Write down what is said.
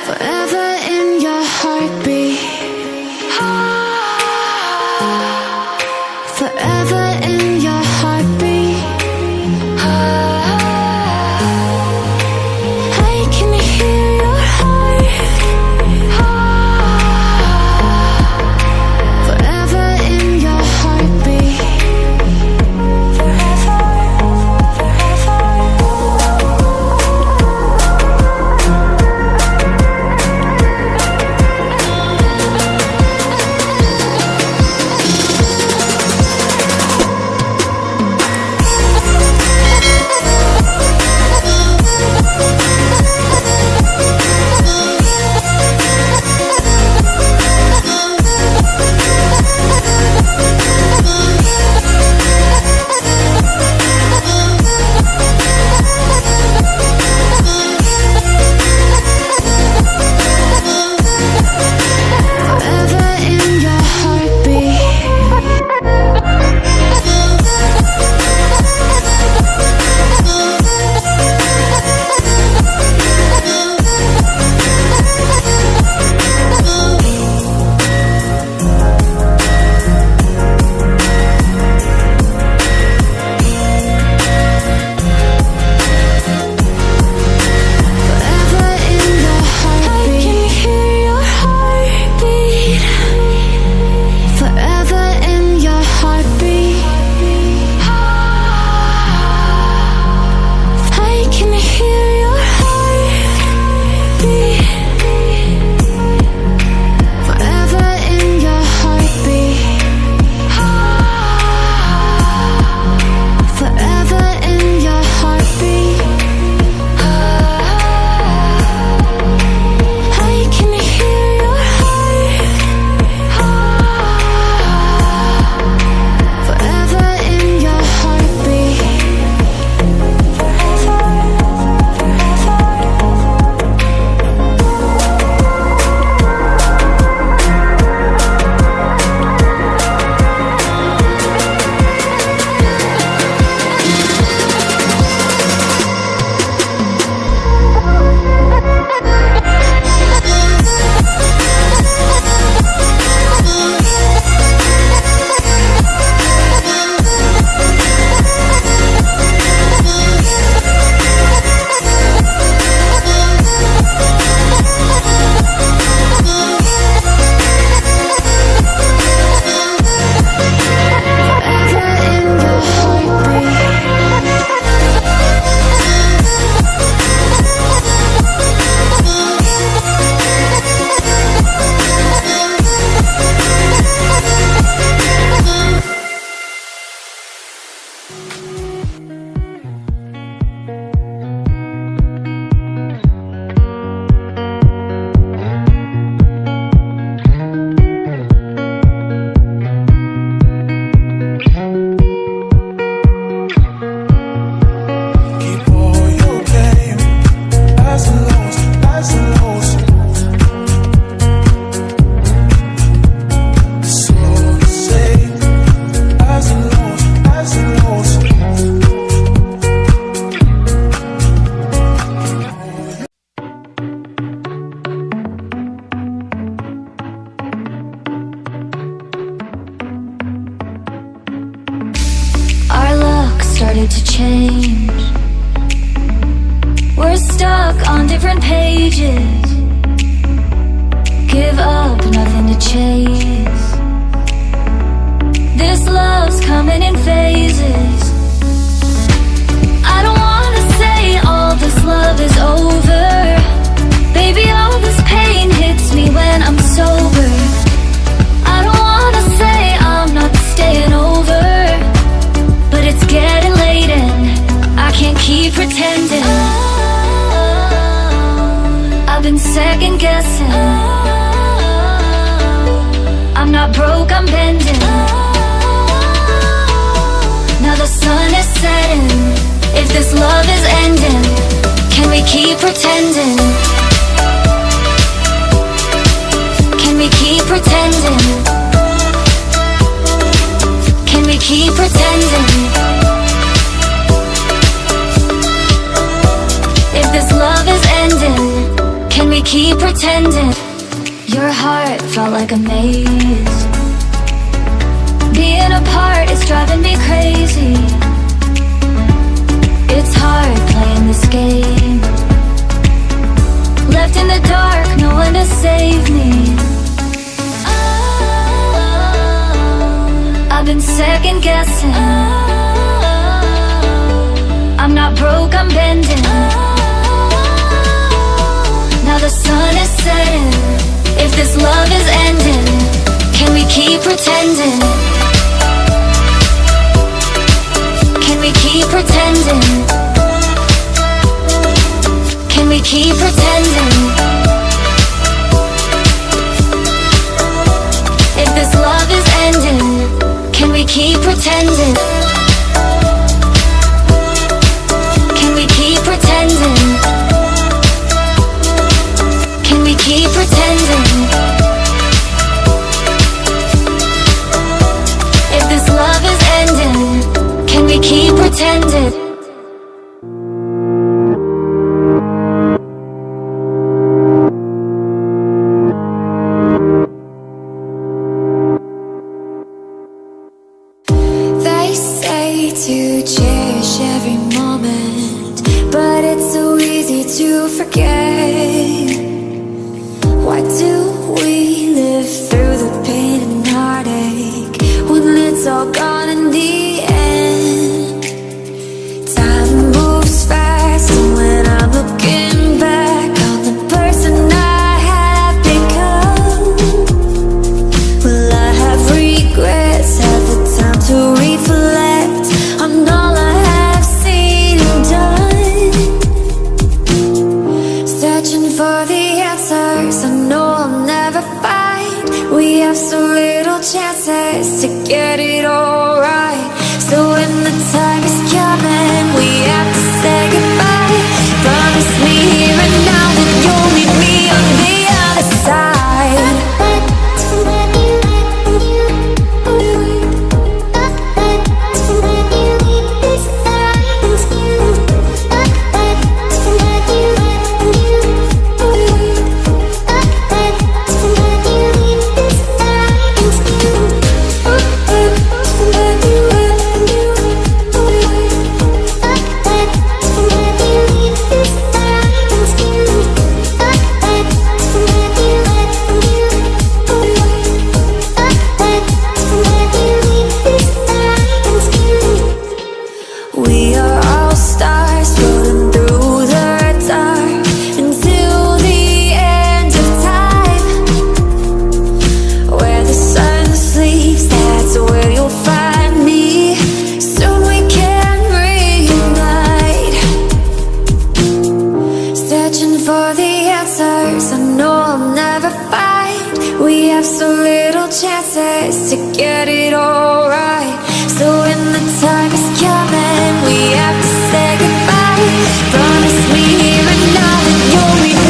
Forever in your heartbeat. Forever in your heartbeat. I can hear your heart. Forever in your heartbeat. Started to change. We're stuck on different pages. Give up, nothing to chase. This love's coming in phases. I don't wanna say all this love is over. Baby, all this pain hits me when I'm sober. I don't wanna say I'm not staying over, but it's getting late and I can't keep pretending. I've been second guessing. I'm not broke, I'm bending. Now the sun is setting. If this love is ending, can we keep pretending? Can we keep pretending? Can we keep pretending? If this love is ending, can we keep pretending? Your heart felt like a maze. Being apart is driving me crazy. It's hard playing this game. Left in the dark, no one to save me. I've been second guessing. I'm not broke, I'm bending. Now the sun is setting. If this love is ending, can we keep pretending? Can we keep pretending? Can we keep pretending? If this love is ending, can we keep pretending? Can we keep pretending? Can we keep pretending? If this love is ending, can we keep pretending? They say to cherish every moment, but it's so easy to forget. Why do we live through the pain and heartache when it's all gone in the end? Time moves fast, and when I'm looking back on the person I have become, will I have regrets? Have the time to reflect on all I have seen and done? Searching for the answers I know I'll never find. We have so little chances to get it all right. So when the time is coming, we have to say goodbye. Promise me here and now that you'll meet me on the other side. We are all stars floating through the dark until the end of time. Where the sun sleeps, that's where you'll find me. Soon we can reunite. Searching for the answers I know I'll never find. We have so little chances to get it all right.